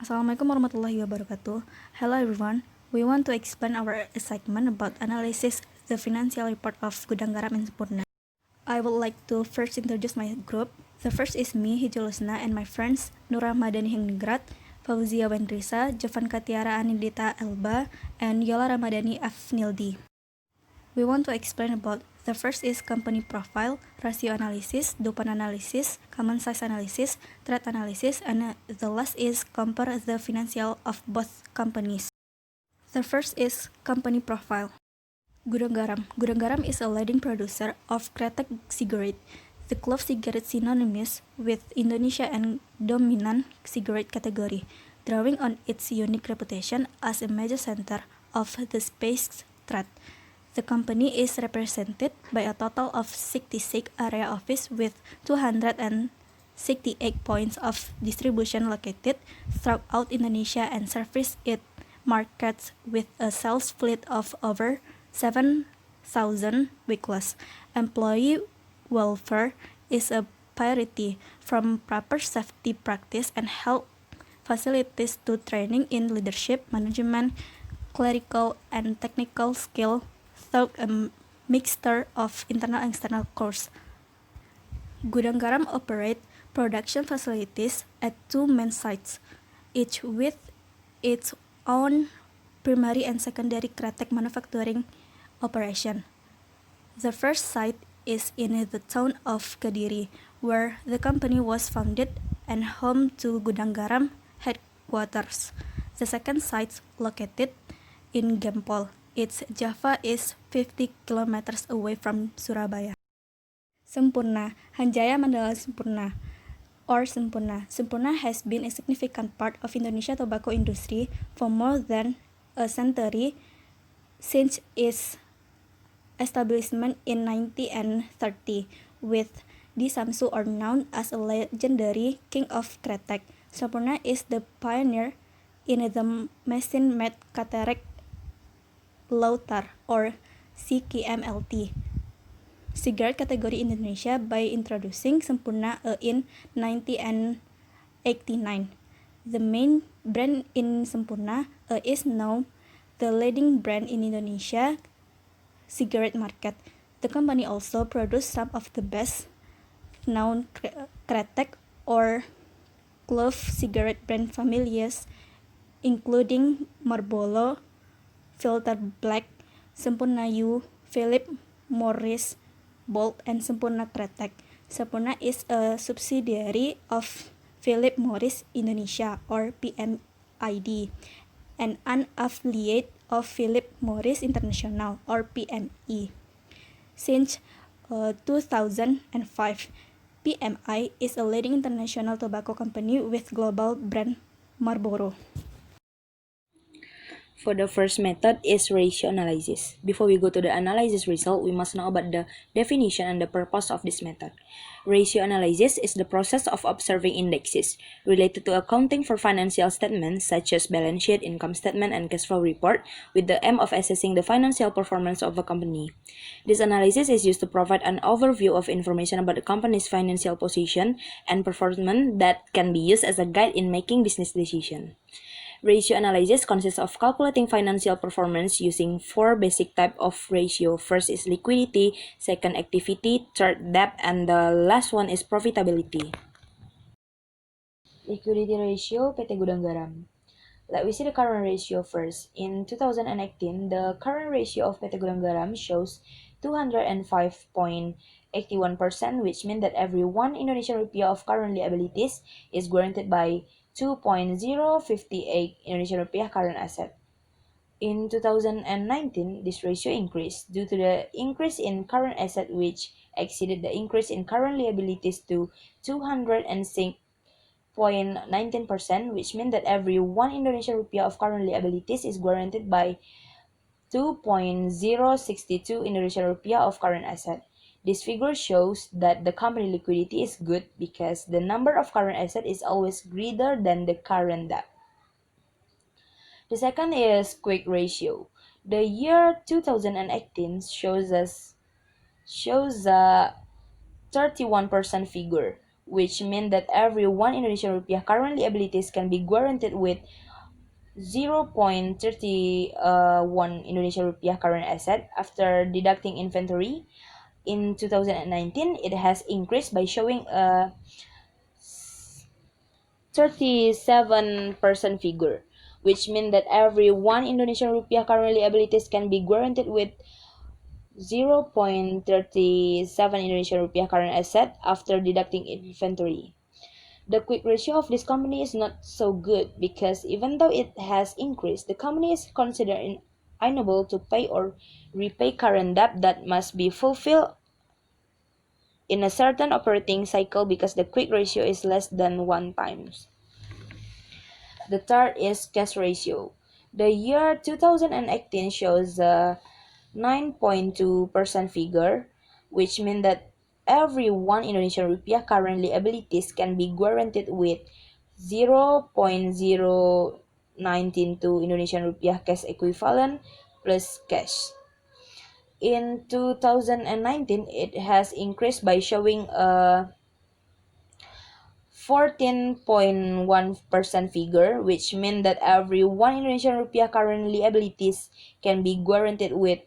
Assalamualaikum warahmatullahi wabarakatuh. Hello everyone. We want to explain our excitement about analysis the financial report of Gudang Garam and Sempurna. I would like to first introduce my group. The first is me, Hijulusna, and my friends Nurah Madani Hinggrat, Fauzia Wendrisa, Jovan Katiara Anindita Elba, and Yola Ramadhani Afnildi. We want to explain about the first is company profile, ratio analysis, Dupan analysis, common size analysis, trade analysis, and the last is compare the financial of both companies. The first is company profile. Gudang Garam. Gudang Garam is a leading producer of Kretek cigarette. The clove cigarette synonymous with Indonesia and dominant cigarette category, drawing on its unique reputation as a major center of the space trade. The company is represented by a total of 66 area office with 268 points of distribution located throughout Indonesia and service its markets with a sales fleet of over 7,000 vehicles. Employee welfare is a priority, from proper safety practice and health facilities to training in leadership, management, clerical, and technical skill through a mixture of internal and external course. Gudang Garam operate production facilities at two main sites, each with its own primary and secondary Kretek manufacturing operation. The first site is in the town of Kediri, where the company was founded and home to Gudang Garam headquarters. The second site located in Gempol. Its Java is 50 kilometers away from Surabaya. Sempurna, Hanjaya Mandala Sempurna, or Sempurna. Sempurna has been a significant part of Indonesia tobacco industry for more than a century since its establishment in 1930, with Di Samsu or known as a legendary king of Kretek. Sempurna is the pioneer in the machine-made cataract Lautar or CKMLT cigarette category in Indonesia by introducing Sempurna in 1989. The main brand in Sempurna is now the leading brand in Indonesia cigarette market. The company also produces some of the best known Kretek or clove cigarette brand families, including Marlboro, Filter Black, Sempurna U, Philip Morris, Bolt, and Sempurna Kretek. Sempurna is a subsidiary of Philip Morris Indonesia or PMID, and an affiliate of Philip Morris International or PMI. Since 2005, PMI is a leading international tobacco company with global brand Marlboro. For the first method is ratio analysis. Before we go to the analysis result, we must know about the definition and the purpose of this method. Ratio analysis is the process of observing indexes related to accounting for financial statements such as balance sheet, income statement, and cash flow report with the aim of assessing the financial performance of a company. This analysis is used to provide an overview of information about the company's financial position and performance that can be used as a guide in making business decisions. Ratio analysis consists of calculating financial performance using four basic types of ratio. First is liquidity, second activity, third debt, and the last one is profitability. Liquidity ratio PT Gudang Garam. Let we see the current ratio first. In 2018, the current ratio of PT Gudang Garam shows 205.81%, which means that every 1 Indonesian rupiah of current liabilities is guaranteed by 2.058 Indonesian rupiah current asset. In 2019, this ratio increased due to the increase in current asset, which exceeded the increase in current liabilities to 206.19%, which means that every 1 Indonesian rupiah of current liabilities is guaranteed by 2.062 Indonesian rupiah of current asset. This figure shows that the company liquidity is good because the number of current asset is always greater than the current debt. The second is quick ratio. The year 2018 shows a 31% figure, which means that every 1 Indonesian rupiah current liabilities can be guaranteed with 0.31 Indonesian rupiah current asset after deducting inventory. In 2019, it has increased by showing a 37% figure, which means that every 1 Indonesian rupiah current liabilities can be guaranteed with 0.37 Indonesian rupiah current asset after deducting inventory. The quick ratio of this company is not so good because even though it has increased, the company is considered unable to pay or repay current debt that must be fulfilled in a certain operating cycle because the quick ratio is less than 1 times. The third is cash ratio. The year 2018 shows a 9.2% figure, which means that every 1 Indonesian rupiah current liabilities can be guaranteed with 0.0992 Indonesian rupiah cash equivalent plus cash. In 2019, it has increased by showing a 14.1% figure, which means that every 1 Indonesian rupiah current liabilities can be guaranteed with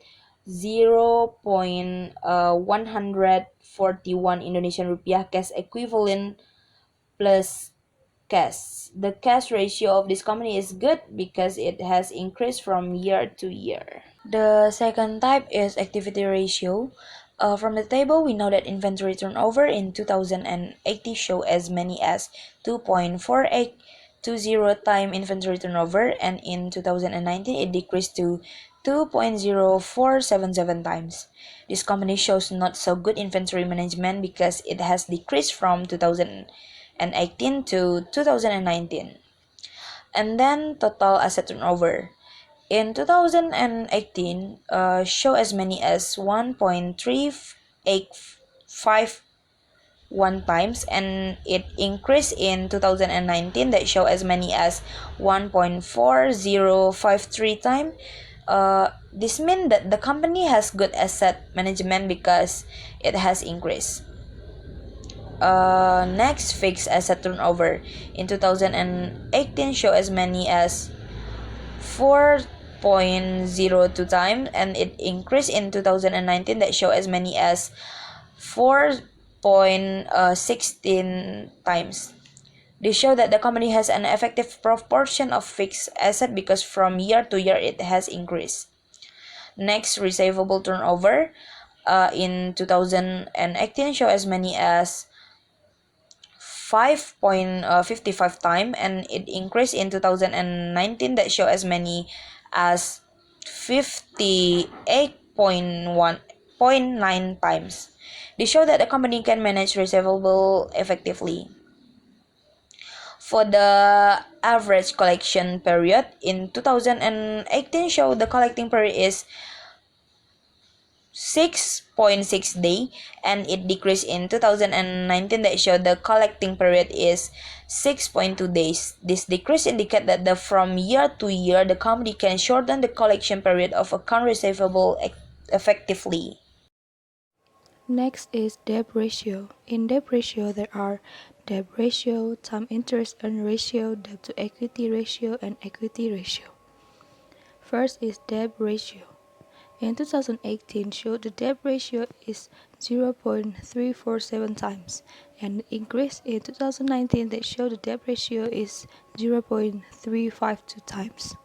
0.141 Indonesian rupiah cash equivalent plus cash. The cash ratio of this company is good because it has increased from year to year. The second type is activity ratio. From the table, we know that inventory turnover in 2018 show as many as 2.4820 time inventory turnover, and in 2019 it decreased to 2.0477 times. This company shows not so good inventory management because it has decreased from 2018 to 2019. And then total asset turnover. In 2018, show as many as 1.3851 times, and it increased in 2019 that show as many as 1.4053 times. This means that the company has good asset management because it has increased. Next, fixed asset turnover. In 2018, show as many as 4.02 times, and it increased in 2019 that show as many as 4.16 times. This show that the company has an effective proportion of fixed asset because from year to year it has increased. Next, receivable turnover. In 2018 show as many as 5.55 time, and it increased in 2019 that show as many as 58.9 times. They show that the company can manage receivable effectively. For the average collection period in 2018 show the collecting period is 6.6 day, and it decreased in 2019 that showed the collecting period is 6.2 days. This decrease indicates that from year to year the company can shorten the collection period of account receivable effectively. Next is debt ratio. In debt ratio, there are debt ratio, time interest earned ratio, debt to equity ratio, and equity ratio. First is debt ratio. In 2018, showed the debt ratio is 0.347 times, and it increased in 2019 that showed the debt ratio is 0.352 times.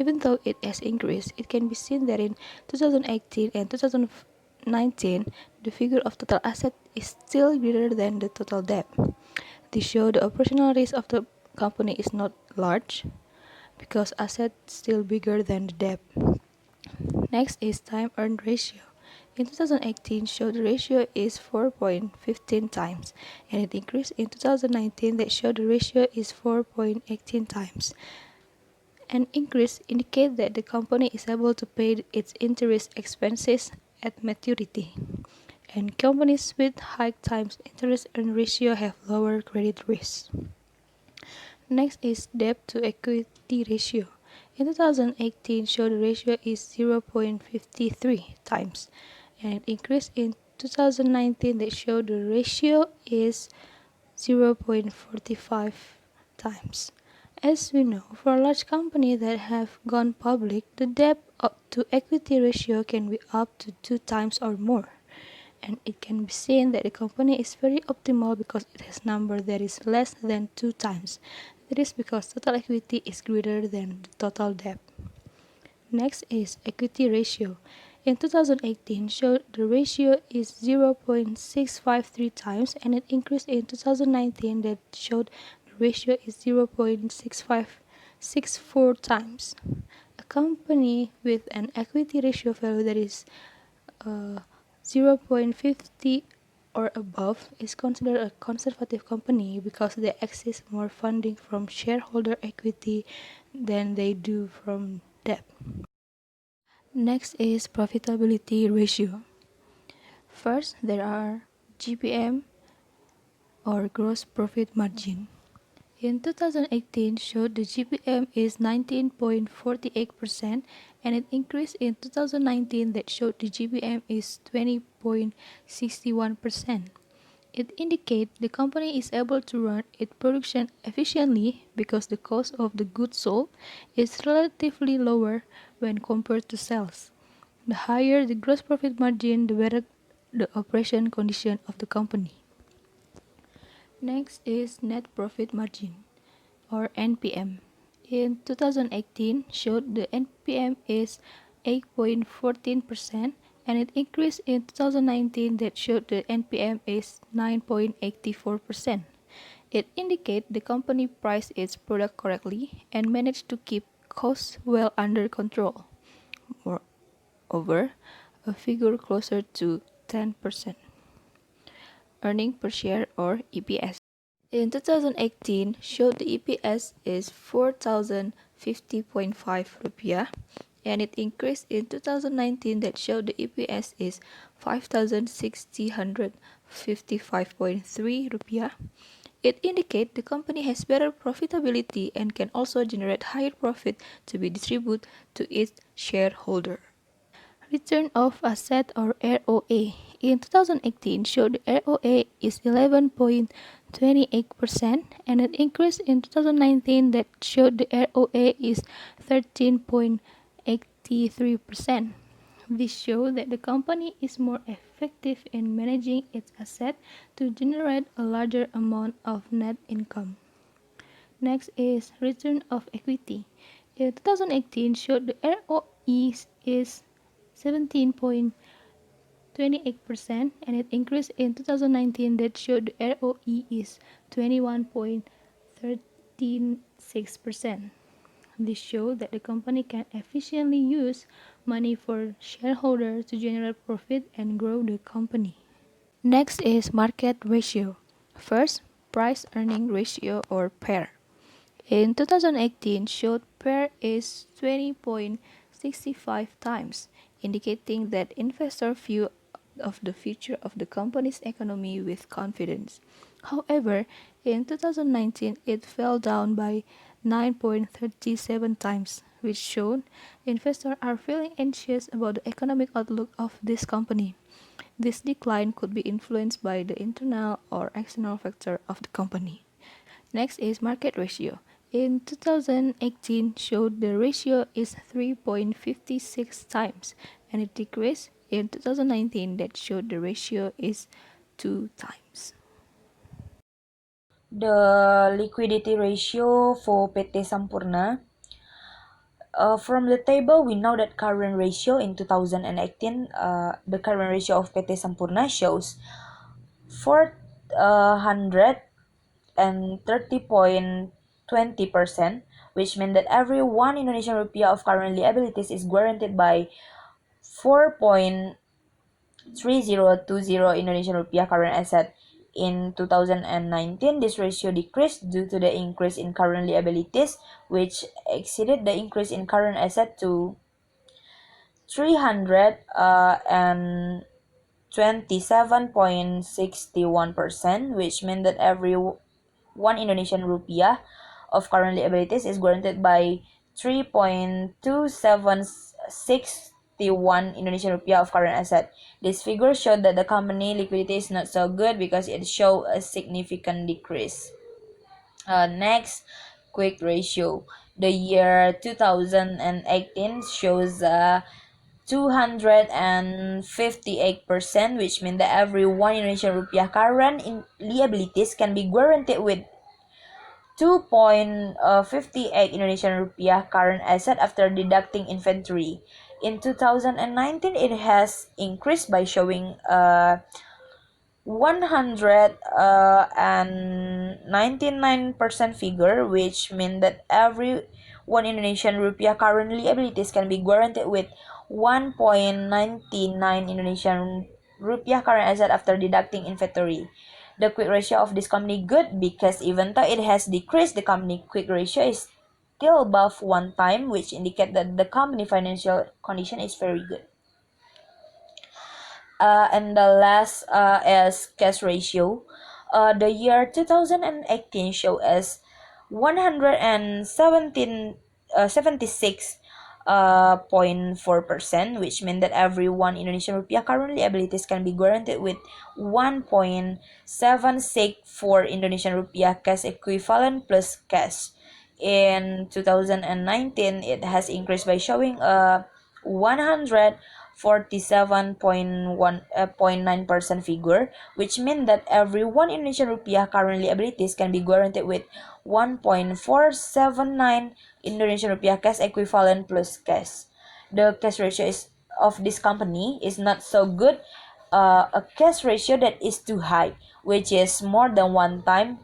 Even though it has increased, it can be seen that in 2018 and 2019, the figure of total asset is still greater than the total debt. This shows the operational risk of the company is not large because asset still bigger than the debt. Next is time earned ratio. In 2018, showed the ratio is 4.15 times, and it increased in 2019 that showed the ratio is 4.18 times. An increase indicates that the company is able to pay its interest expenses at maturity, and companies with high times interest earned ratio have lower credit risk. Next is debt to equity ratio. In 2018, showed the ratio is 0.53 times, and it increased in 2019 that showed the ratio is 0.45 times. As we know, for a large company that have gone public, the debt to equity ratio can be up to 2 times or more. And it can be seen that the company is very optimal because it has number that is less than 2 times. That is because total equity is greater than the total debt. Next is equity ratio. In 2018 showed the ratio is 0.653 times and it increased in 2019 that showed the ratio is 0.6564 times. A company with an equity ratio value that is 0.50 or above is considered a conservative company because they access more funding from shareholder equity than they do from debt. Next is profitability ratio. First, there are GPM or gross profit margin. In 2018 showed the GPM is 19.48% and it increased in 2019 that showed the GPM is 20.61%. It indicates the company is able to run its production efficiently because the cost of the goods sold is relatively lower when compared to sales. The higher the gross profit margin, the better the operation condition of the company. Next is net profit margin or NPM. In 2018 showed the NPM is 8.14% and it increased in 2019 that showed the NPM is 9.84%. It indicates the company priced its product correctly and managed to keep costs well under control. Moreover, a figure closer to 10%. Earning per share or EPS. In 2018 showed the EPS is 4,050.5 rupiah and it increased in 2019 that showed the EPS is 5,655.3 rupiah. It indicates the company has better profitability and can also generate higher profit to be distributed to its shareholder. Return of asset or ROA in 2018 showed the ROA is 11.28% and an increase in 2019 that showed the ROA is 13.83%. This shows that the company is more effective in managing its asset to generate a larger amount of net income. Next is return of equity. In 2018 showed the ROE is 17.28% and it increased in 2019 that showed the ROE is 21.136%. This shows that the company can efficiently use money for shareholders to generate profit and grow the company. Next is market ratio. First, price earning ratio or PER. In 2018 showed PER is 20.65 times, indicating that investors view of the future of the company's economy with confidence. However, in 2019 it fell down by 9.37 times, which showed investors are feeling anxious about the economic outlook of this company. This decline could be influenced by the internal or external factor of the company. Next is market ratio. In 2018 showed the ratio is 3.56 times and it decreased in 2019 that showed the ratio is 2 times. The liquidity ratio for PT Sampurna. From the table, we know that current ratio in 2018, the current ratio of PT Sampurna shows 430.20%, which means that every 1 Indonesian rupiah of current liabilities is guaranteed by 4.3020 Indonesian rupiah current asset. In 2019, this ratio decreased due to the increase in current liabilities, which exceeded the increase in current asset to 327.61%, which means that every 1 Indonesian rupiah of current liabilities is guaranteed by 3.276 51 Indonesian rupiah of current asset. This figure showed that the company liquidity is not so good because it showed a significant decrease. Next, quick ratio. The year 2018 shows 258%, which means that every 1 Indonesian rupiah current liabilities can be guaranteed with 2.58 Indonesian rupiah current asset after deducting inventory. In 2019, it has increased by showing 199% figure, which means that every 1 Indonesian rupiah current liabilities can be guaranteed with 1.99 Indonesian rupiah current asset after deducting inventory. The quick ratio of this company good because even though it has decreased, the company quick ratio is still above 1 time, which indicate that the company financial condition is very good. And the last is cash ratio. The year 2018 show as 176.4%, which means that every 1 Indonesian rupiah current liabilities can be guaranteed with 1.764 Indonesian rupiah cash equivalent plus cash. In 2019, it has increased by showing 147.9% figure, which means that every 1 Indonesian rupiah current liabilities can be guaranteed with 1.479 Indonesian rupiah cash equivalent plus cash. The cash ratio of this company is not so good. A cash ratio that is too high, which is more than 1 time,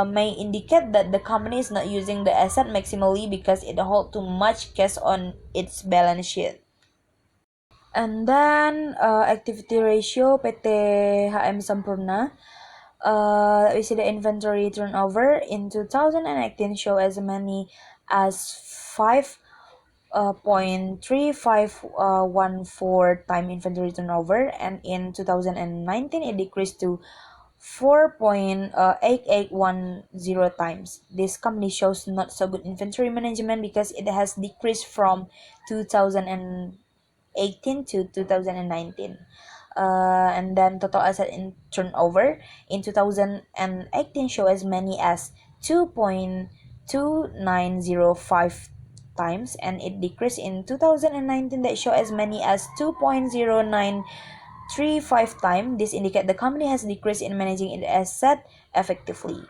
may indicate that the company is not using the asset maximally because it holds too much cash on its balance sheet. And then activity ratio PT HM Sampurna. We see the inventory turnover in 2018 show as many as 5.3514 time inventory turnover, and in 2019 it decreased to 4.8810 times. This company shows not so good inventory management because it has decreased from 2018 to 2019. And then total asset in turnover in 2018 show as many as 2.2905 times, and it decreased in 2019 that show as many as 2.0935 times. This indicate the company has decreased in managing its asset effectively.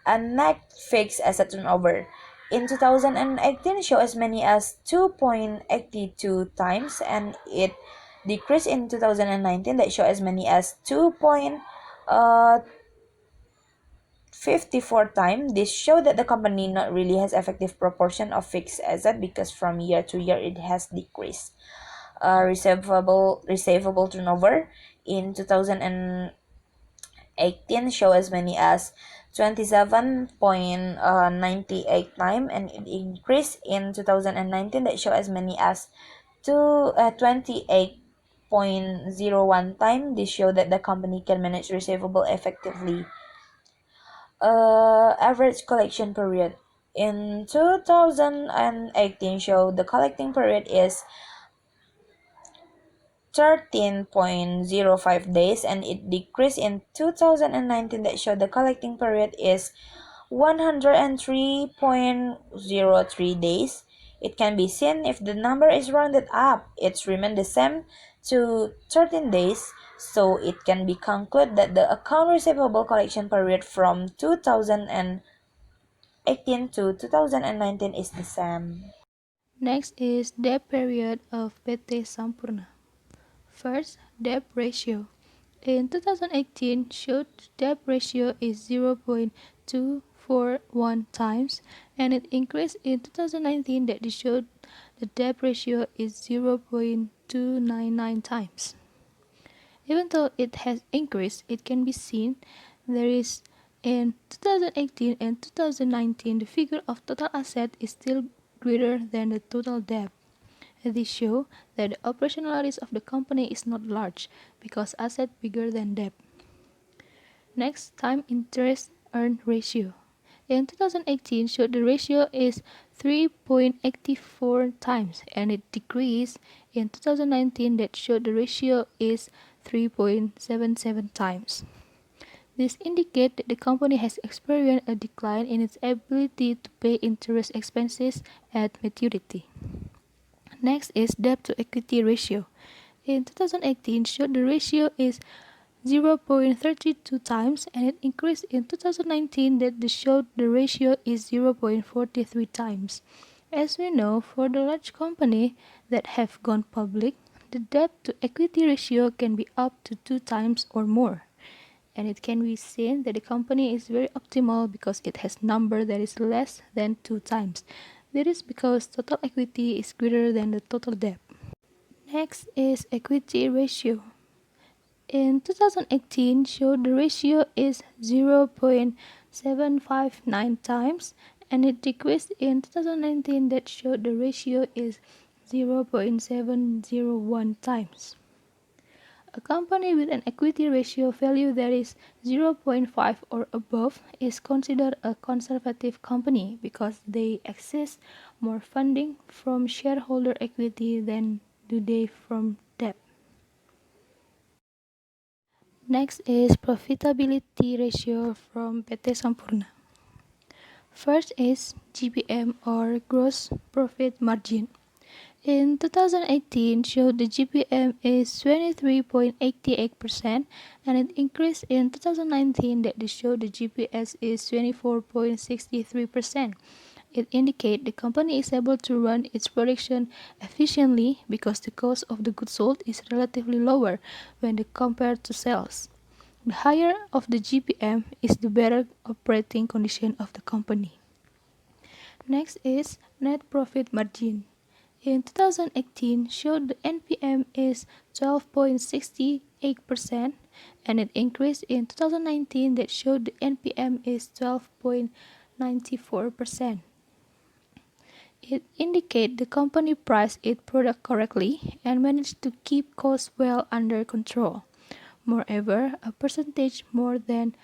And net fixed asset turnover in 2018 show as many as 2.82 times, and it decreased in 2019 that show as many as 2.54 times. This show that the company not really has effective proportion of fixed asset because from year to year it has decreased. Receivable turnover in 2018 show as many as 27.98 time, and it increased in 2019 that show as many as 28.01 time. This show that the company can manage receivable effectively. Average collection period in 2018 show the collecting period is 13.05 days, and it decreased in 2019 that show the collecting period is 103.03 days. It can be seen if the number is rounded up, it's remain the same to 13 days, so it can be concluded that the account receivable collection period from 2018 to 2019 is the same. Next is debt period of PT Sampurna. First, debt ratio. In 2018, showed debt ratio is 0.241 times, and it increased in 2019 that it showed the debt ratio is 0.299 times. Even though it has increased, it can be seen there is in 2018 and 2019 the figure of total asset is still greater than the total debt. This shows that the operational risk of the company is not large because asset bigger than debt. Next, time interest earned ratio. in 2018 showed the ratio is 3.84 times, and it decreased in 2019 that showed the ratio is 3.77 times. This indicates that the company has experienced a decline in its ability to pay interest expenses at maturity. Next is debt to equity ratio. In 2018 showed the ratio is 0.32 times, and it increased in 2019 that showed the ratio is 0.43 times. As we know, for the large company that have gone public, the debt to equity ratio can be up to 2 times or more. And it can be seen that the company is very optimal because it has number that is less than 2 times. That is because total equity is greater than the total debt. Next is equity ratio. In 2018 showed the ratio is 0.759 times, and it decreased in 2019 that showed the ratio is 0.701 times. A company with an equity ratio value that is 0.5 or above is considered a conservative company because they access more funding from shareholder equity than do they from debt. Next is profitability ratio from PT Sampurna. First is GPM or gross profit margin. In 2018 showed the GPM is 23.88% and it increased in 2019 that showed the GPS is 24.63%. It indicates the company is able to run its production efficiently because the cost of the goods sold is relatively lower when compared to sales. The higher of the GPM is the better operating condition of the company. Next is net profit margin. In 2018 showed the NPM is 12.68% and it increased in 2019 that showed the NPM is 12.94%. It indicates the company priced its product correctly and managed to keep costs well under control. Moreover, a percentage more than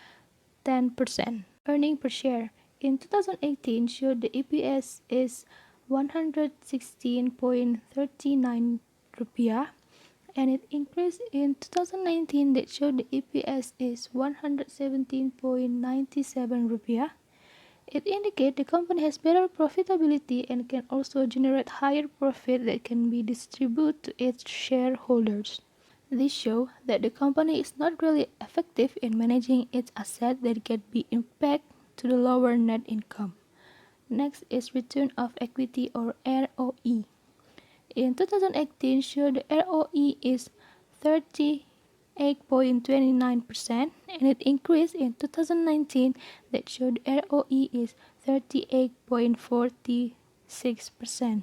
10%. Earning per share in 2018 showed the EPS is 116.39 rupiah and it increased in 2019 that showed the EPS is 117.97 rupiah. It indicates the company has better profitability and can also generate higher profit that can be distributed to its shareholders. This shows that the company is not really effective in managing its assets that can be impact to the lower net income. Next is return of equity or ROE. In 2018 showed the ROE is 38.29% and it increased in 2019 that showed ROE is 38.46%.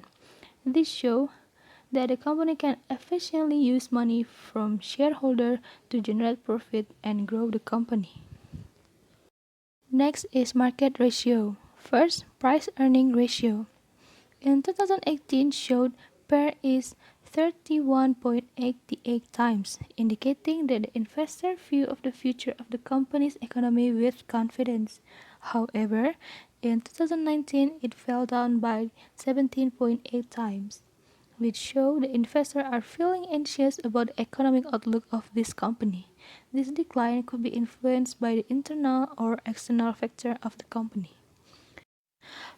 This shows that the company can efficiently use money from shareholder to generate profit and grow the company. Next is market ratio. First, price earning ratio. In 2018 showed PER is 31.88 times, indicating that the investor view of the future of the company's economy with confidence. However, in 2019 it fell down by 17.8 times, which show the investors are feeling anxious about the economic outlook of this company. This decline could be influenced by the internal or external factor of the company.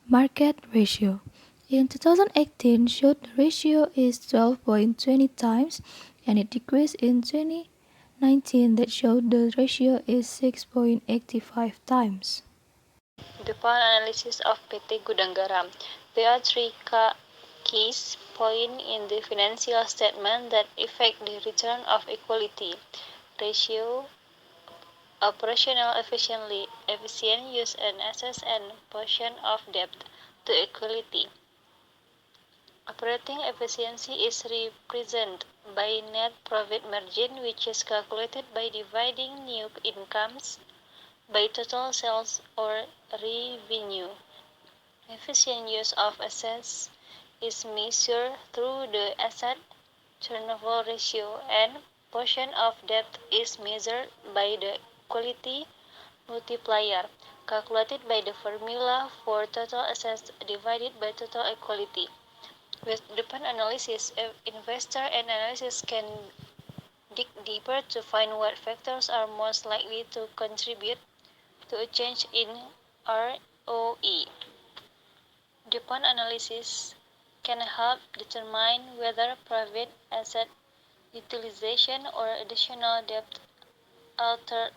Market ratio. In 2018 showed the ratio is 12.20 times and it decreased in 2019 that showed the ratio is 6.85 times. The fund analysis of PT Gudang Garam. There are three keys points in the financial statement that affect the return of equity ratio, operational efficient use and assets and portion of debt to equity. Operating efficiency is represented by net profit margin, which is calculated by dividing new incomes by total sales or revenue. Efficient use of assets is measured through the asset turnover ratio, and portion of debt is measured by the equity multiplier. calculated by the formula for total assets divided by total equity. With depend analysis, investor and analysts can dig deeper to find what factors are most likely to contribute to a change in ROE. Depend analysis can help determine whether private asset utilization or additional debt alter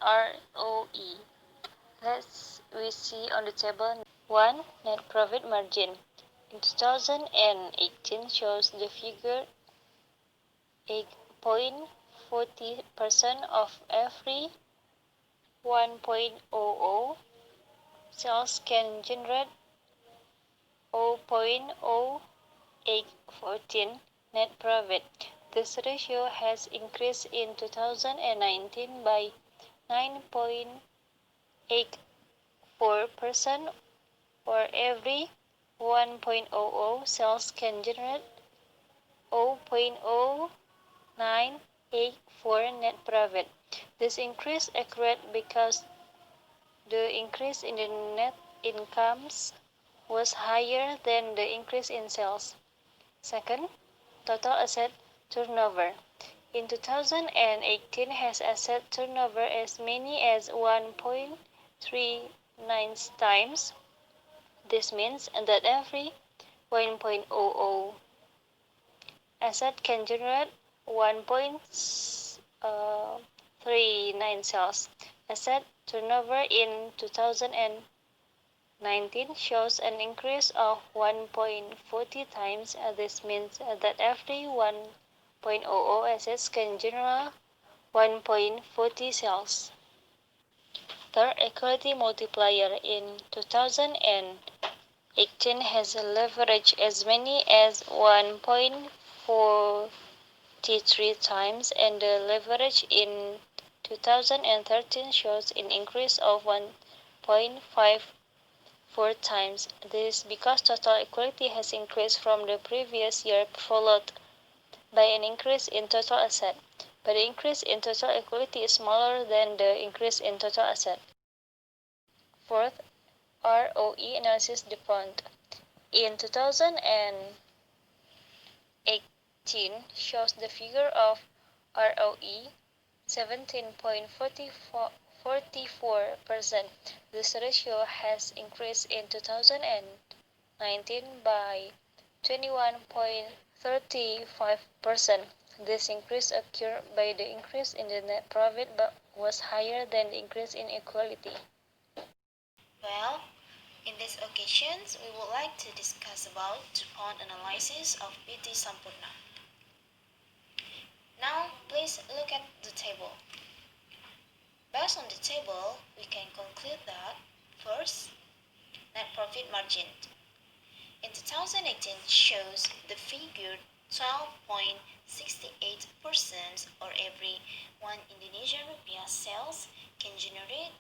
ROE. We see on the table 1. Net profit margin. In 2018 shows the figure 8.40% of every 1.00 sales can generate 0.0814 net profit. This ratio has increased in 2019 by 9.84%, or every 1.00 sales can generate 0.0984 net profit. This increase occurred because the increase in the net incomes was higher than the increase in sales. Second, total asset turnover. In 2018 has asset turnover as many as 1.39 times. This means that every 1.00 asset can generate 1.39 sales. Asset turnover in 2019 shows an increase of 1.40 times. This means that every 1.00 assets can generate 1.40 sales. Third, equity multiplier in 2018 has a leverage as many as 1.43 times, and the leverage in 2013 shows an increase of 1.54 times. This is because total equity has increased from the previous year, followed by an increase in total asset. But the increase in total equity is smaller than the increase in total asset. Fourth, ROE analysis depend. In 2018 shows the figure of ROE 17.44%. This ratio has increased in 2019 by 21.35%. This increase occurred by the increase in the net profit but was higher than the increase in equity. Well, in this occasion, we would like to discuss about DuPont analysis of PT Sampurna. Now, please look at the table. Based on the table, we can conclude that first, net profit margin in 2018 shows the figure 12.68%, or every 1 Indonesian rupiah sales can generate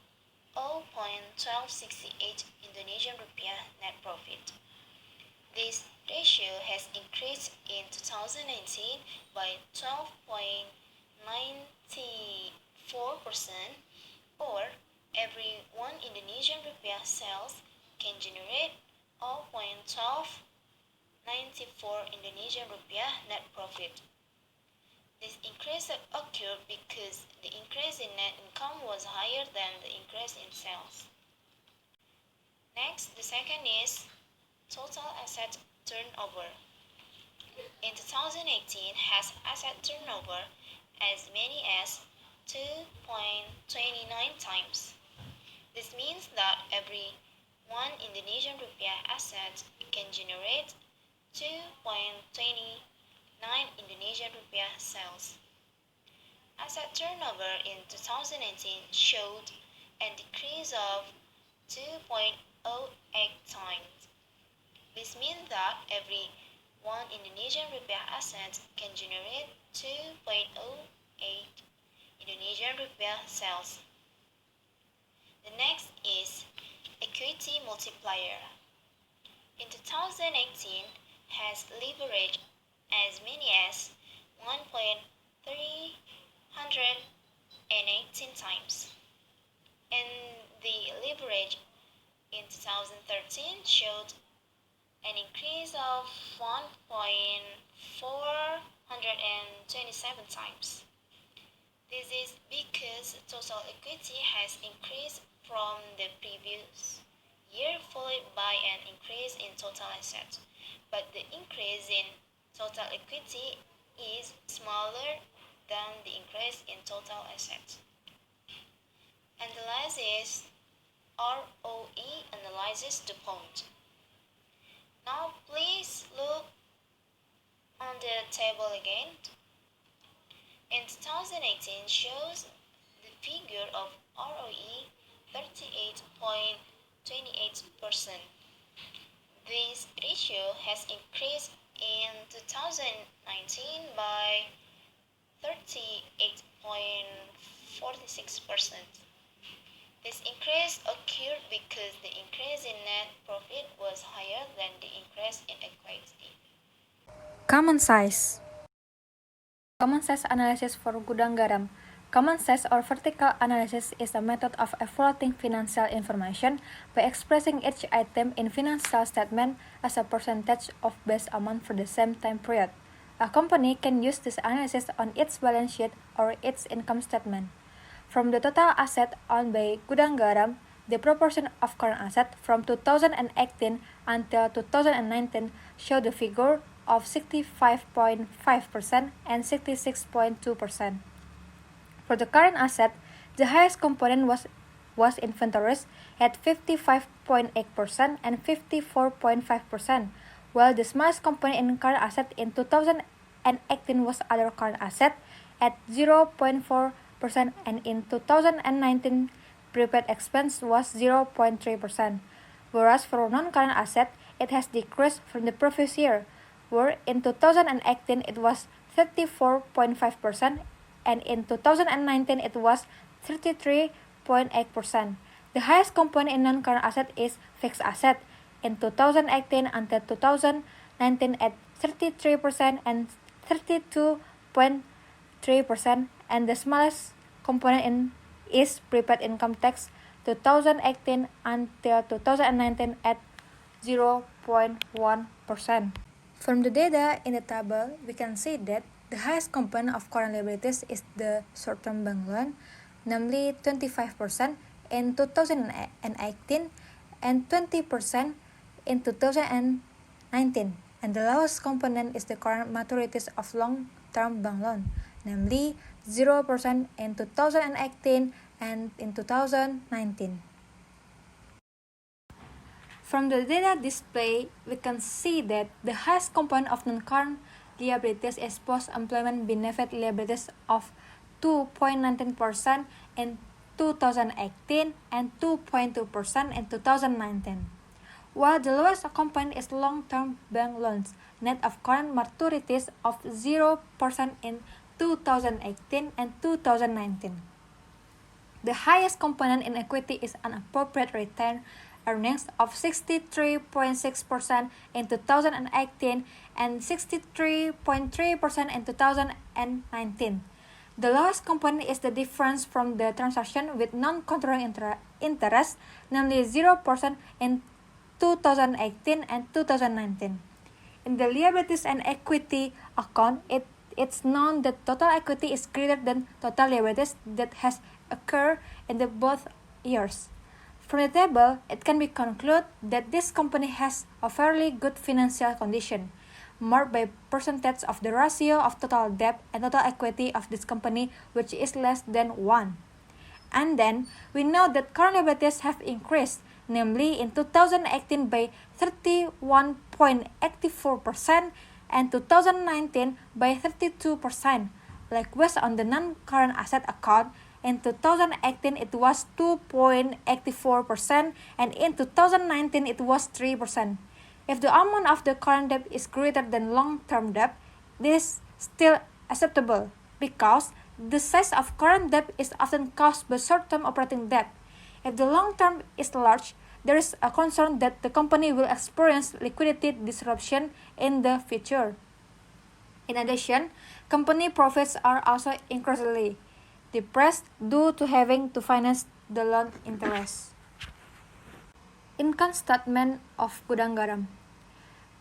0.1268 Indonesian rupiah net profit. This ratio has increased in 2019 by 12.94%, or every 1 Indonesian rupiah sales can generate 0.1294 Indonesian rupiah net profit. This increase occurred because the increase in net income was higher than the increase in sales. Next, the second is total asset turnover. In 2018 has asset turnover as many as 2.29 times. This means that every 1 Indonesian rupiah asset can generate 2.29 Indonesian rupiah sales. Asset turnover in 2018 showed a decrease of 2.08 times. This means that every 1 Indonesian rupiah asset can generate 2.08 Indonesian rupiah sales. The next is equity multiplier. In 2018 has leverage as many as 1.318 times. and the leverage in 2013 showed an increase of 1.427 times. This is because total equity has increased from the previous year, followed by an increase in total assets. But the increase in total equity is smaller than the increase in total assets. Analysis ROE analyzes the point. Now please look on the table again. In 2018 shows the figure of ROE 38.28%. This ratio has increased in 2019 by 38.46%. This increase occurred because the increase in net profit was higher than the increase in equity. Common size. Common size analysis for Gudang Garam. Common size or vertical analysis is a method of evaluating financial information by expressing each item in financial statement as a percentage of base amount for the same time period. A company can use this analysis on its balance sheet or its income statement. From the total asset owned by Gudang Garam, the proportion of current asset from 2018 until 2019 show the figure of 65.5% and 66.2%. For the current asset, the highest component was inventories at 55.8% and 54.5%, while the smallest component in current asset in 2018 was other current asset at 0.4%, and in 2019 prepaid expense was 0.3%, whereas for non-current asset it has decreased from the previous year, where in 2018 it was 34.5% and in 2019 it was 33.8%. The highest component in non-current asset is fixed asset in 2018 until 2019 at 33% and 32.3%, and the smallest component is prepaid income tax 2018 until 2019 at 0.1%. From the data in the table, we can see that the highest component of current liabilities is the short-term bank loan, namely 25% in 2018 and 20% in 2019. And the lowest component is the current maturities of long-term bank loan, namely 0% in 2018 and in 2019. From the data displayed, we can see that the highest component of non-current liabilities is post-employment benefit liabilities of 2.19% in 2018 and 2.2% in 2019, while the lowest component is long-term bank loans, net of current maturities of 0% in 2018 and 2019. The highest component in equity is unappropriate retained earnings of 63.6% in 2018 and 63.3% in 2019. The lowest component is the difference from the transaction with non-controlling interest, namely 0% in 2018 and 2019. In the liabilities and equity account, it's known that total equity is greater than total liabilities that has occurred in the both years. From the table, it can be concluded that this company has a fairly good financial condition, marked by percentage of the ratio of total debt and total equity of this company, which is less than 1. And then, we know that current liabilities have increased, namely in 2018 by 31.84% and 2019 by 32%. Likewise, on the non-current asset account, in 2018 it was 2.84% and in 2019 it was 3%. If the amount of the current debt is greater than long-term debt, this is still acceptable because the size of current debt is often caused by short-term operating debt. If the long-term is large, there is a concern that the company will experience liquidity disruption in the future. In addition, company profits are also increasingly depressed due to having to finance the loan interest. Income statement of Gudang Garam.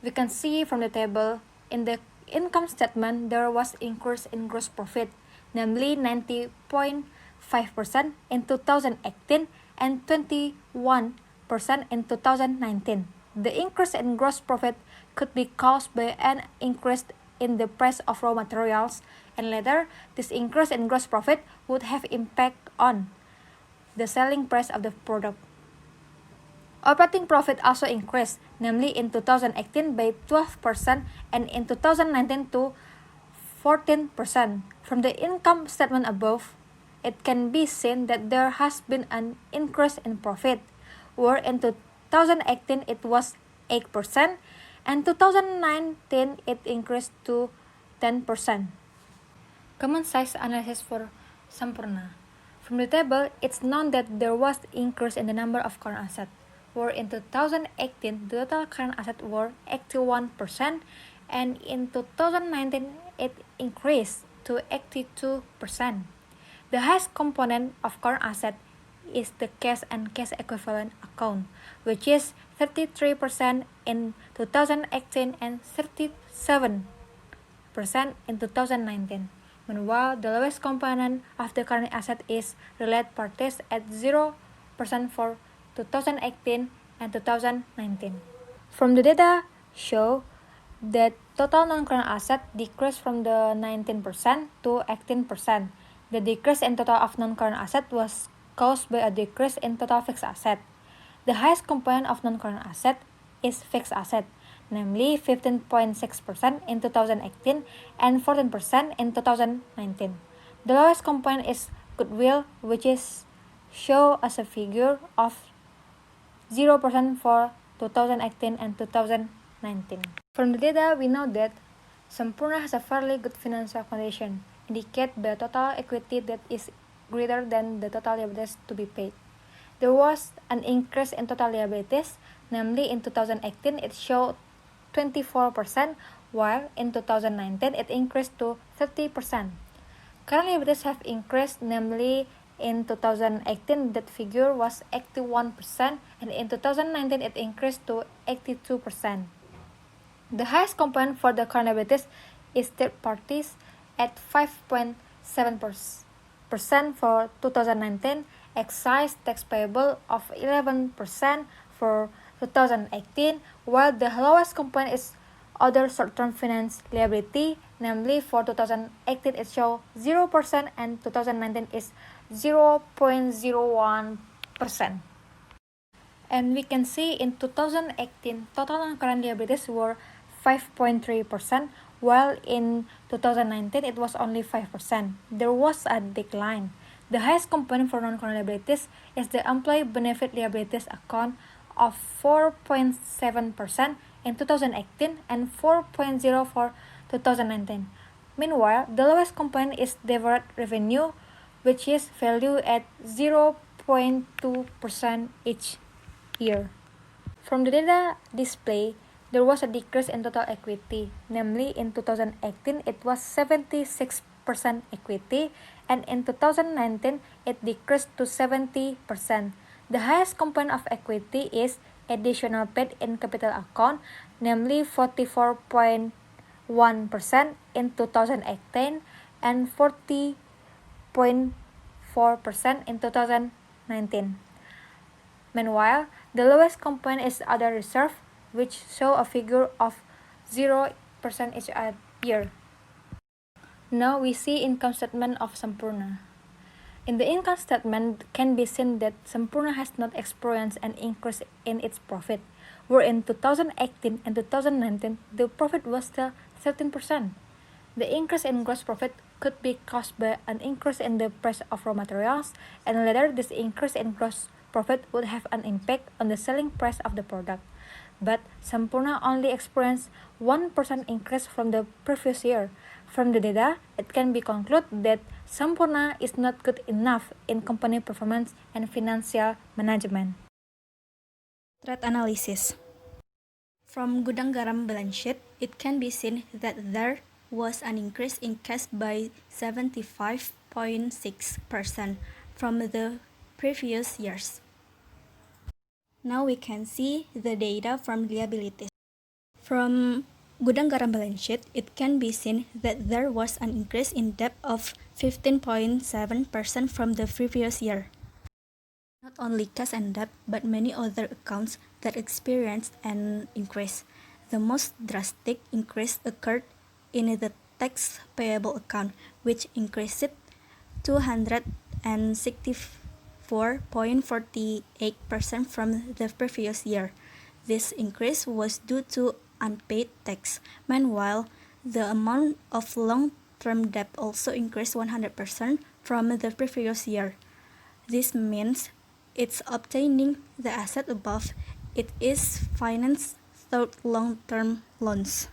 We can see from the table in the income statement there was increase in gross profit, namely 90.5% in 2018 and 21% in 2019. The increase in gross profit could be caused by an increase in the price of raw materials, and later this increase in gross profit would have impact on the selling price of the product. Operating profit also increased, namely in 2018 by 12% and in 2019 to 14%. From the income statement above, it can be seen that there has been an increase in profit, where in 2018 it was 8% and 2019 it increased to 10%. Common size analysis for Sampurna. From the table, it's known that there was increase in the number of current assets, where in 2018 the total current assets were 81% and in 2019 it increased to 82%. The highest component of current assets is the cash and cash equivalent account, which is 33% in 2018 and 37% in 2019. Meanwhile, the lowest component of the current asset is related parties at 0% for 2018 and 2019. From the data show that total non-current asset decreased from the 19% to 18%. The decrease in total of non-current asset was caused by a decrease in total fixed asset. The highest component of non-current asset is fixed asset, namely 15.6% in 2018 and 14% in 2019. The lowest component is goodwill, which is shown as a figure of 0% for 2018 and 2019. From the data, we know that Sampurna has a fairly good financial condition, indicated by total equity that is greater than the total liabilities to be paid. There was an increase in total liabilities, namely in 2018 it showed 24%, while in 2019 it increased to 30%. Current liabilities have increased, namely in 2018 that figure was 81% and in 2019 it increased to 82%. The highest component for the current liabilities is third parties at 5.7% for 2019, excise tax payable of 11% for 2018, while the lowest component is other short-term finance liability, namely for 2018 it shows 0% and 2019 is 0.01%. And we can see in 2018 total non-current liabilities were 5.3%, while in 2019 it was only 5%. There was a decline. The highest component for non-current liabilities is the employee benefit liabilities account of 4.7% in 2018 and 4.0% for 2019. Meanwhile, the lowest component is deferred revenue, which is valued at 0.2% each year. From the data displayed, there was a decrease in total equity, namely in 2018 it was 76% equity and in 2019 it decreased to 70%. The highest component of equity is additional paid in capital account, namely 44.1% in 2018 and 40.4% in 2019. Meanwhile, the lowest component is other reserve, which show a figure of 0% each year. Now we see income statement of Sampurna. In the income statement can be seen that Sampurna has not experienced an increase in its profit, where in 2018 and 2019 the profit was still 13%. The increase in gross profit could be caused by an increase in the price of raw materials, and later this increase in gross profit would have an impact on the selling price of the product. But Sampurna only experienced 1% increase from the previous year. From the data, it can be concluded that Sampurna is not good enough in company performance and financial management. Trade analysis. From Gudang Garam balance sheet, it can be seen that there was an increase in cash by 75.6% from the previous years. Now we can see the data from liabilities. From Gudang Garam balance sheet, it can be seen that there was an increase in debt of 15.7% from the previous year. Not only cash and debt, but many other accounts that experienced an increase. The most drastic increase occurred in the tax payable account, which increased 264.48% from the previous year. This increase was due to unpaid tax. Meanwhile, the amount of long-term debt also increased 100% from the previous year. This means it's obtaining the asset above it is financed through long-term loans.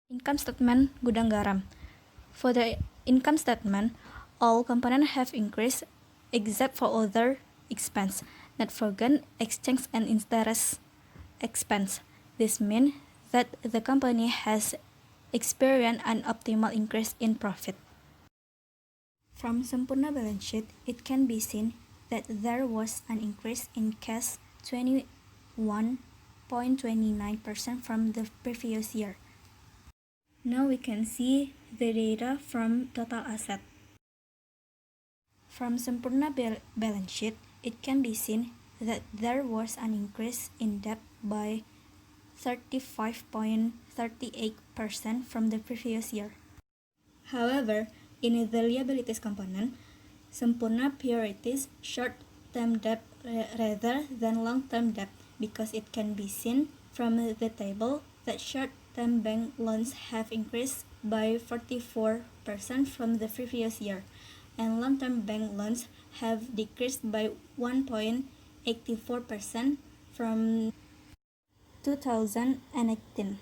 Income statement Gudang Garam. For the income statement, all components have increased except for other expense, net foreign exchange and interest expense. This means that the company has experienced an optimal increase in profit. From Sempurna balance sheet, it can be seen that there was an increase in cash 21.29% from the previous year. Now we can see the data from total asset. From Sempurna balance sheet, it can be seen that there was an increase in debt by 35.38% from the previous year. However, in the liabilities component, Sempurna prioritizes short-term debt rather than long-term debt because it can be seen from the table that short-term bank loans have increased by 44% from the previous year, and long-term bank loans have decreased by 1.84% from 2018.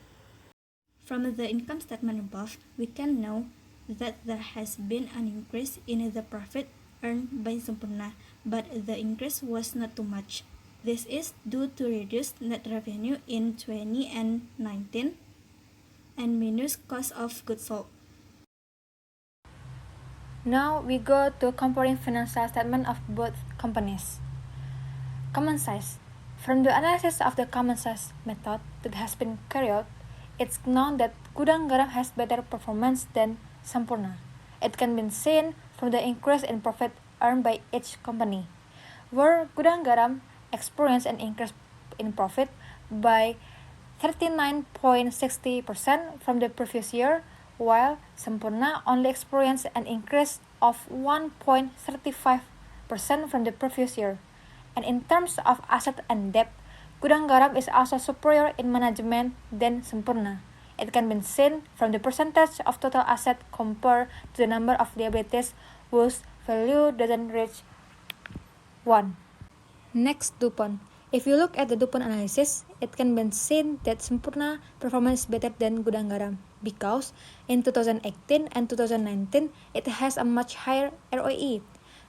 From the income statement above, we can know that there has been an increase in the profit earned by Sempurna, but the increase was not too much. This is due to reduced net revenue in 20 and 19 and minus cost of goods sold. Now we go to comparing financial statement of both companies. Common size. From the analysis of the common size method that has been carried out, it's known that Gudang Garam has better performance than Sempurna. It can be seen from the increase in profit earned by each company, where Gudang Garam experienced an increase in profit by 39.60% from the previous year, while Sempurna only experienced an increase of 1.35% from the previous year. And in terms of asset and debt, Gudang Garam is also superior in management than Sempurna. It can be seen from the percentage of total asset compared to the number of liabilities whose value doesn't reach 1. Next, DuPont. If you look at the DuPont analysis, it can be seen that Sempurna performance is better than Gudang Garam because in 2018 and 2019 it has a much higher ROE.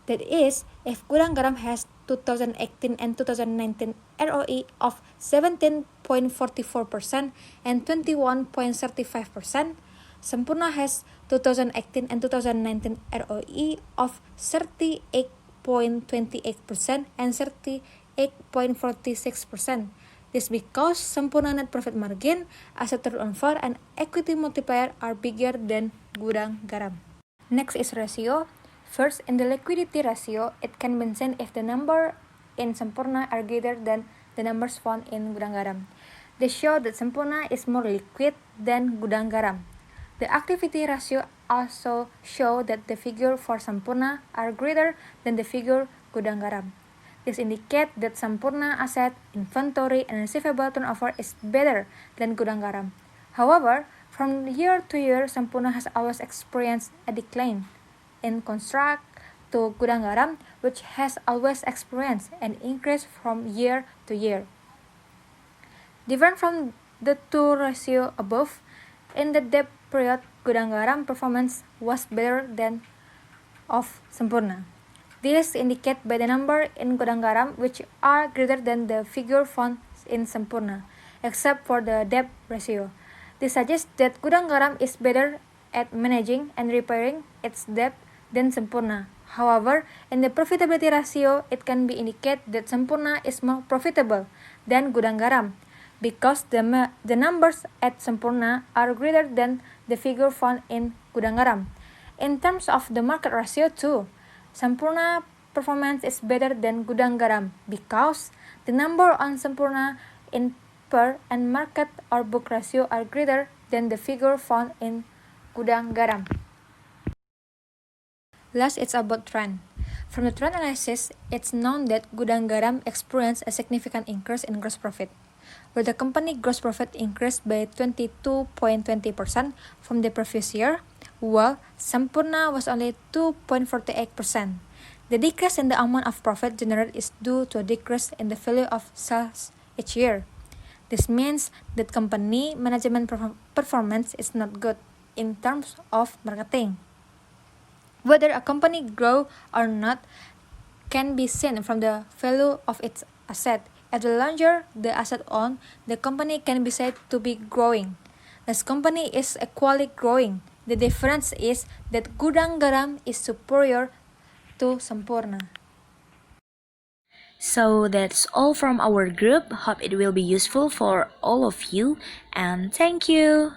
That is, if Gudang Garam has 2018 and 2019 ROE of 17.44% and 21.35%, Sempurna has 2018 and 2019 ROE of 38.28% and 38.46%. This because Sempurna net profit margin, asset turnover, and equity multiplier are bigger than Gudang Garam. Next is ratio. First, in the liquidity ratio, it can be seen if the number in Sempurna are greater than the numbers found in Gudang Garam. They show that Sempurna is more liquid than Gudang Garam. The activity ratio also show that the figure for Sempurna are greater than the figure Gudang Garam. This indicates that Sempurna asset, inventory, and receivable turnover is better than Gudang Garam. However, from year to year, Sempurna has always experienced a decline. In contrast to Gudang Garam, which has always experienced an increase from year to year. Different from the two ratio above, in the debt period, Gudang Garam performance was better than of Sempurna. This is indicated by the number in Gudang Garam which are greater than the figure found in Sempurna, except for the debt ratio. This suggests that Gudang Garam is better at managing and repairing its debt than Sempurna. However, in the profitability ratio, it can be indicated that Semporna is more profitable than Gudang Garam because the numbers at Semporna are greater than the figure found in Gudang Garam. In terms of the market ratio too, Semporna performance is better than Gudang Garam because the number on Semporna in per and market or book ratio are greater than the figure found in Gudang Garam. Last, it's about trend. From the trend analysis, it's known that Gudang Garam experienced a significant increase in gross profit, where the company gross profit increased by 22.20% from the previous year, while Semporna was only 2.48%. The decrease in the amount of profit generated is due to a decrease in the value of sales each year. This means that company management performance is not good in terms of marketing. Whether a company grow or not can be seen from the value of its asset. As the larger the asset owned, the company can be said to be growing. This company is equally growing. The difference is that Gudang Garam is superior to Semporna. So that's all from our group. Hope it will be useful for all of you, and thank you.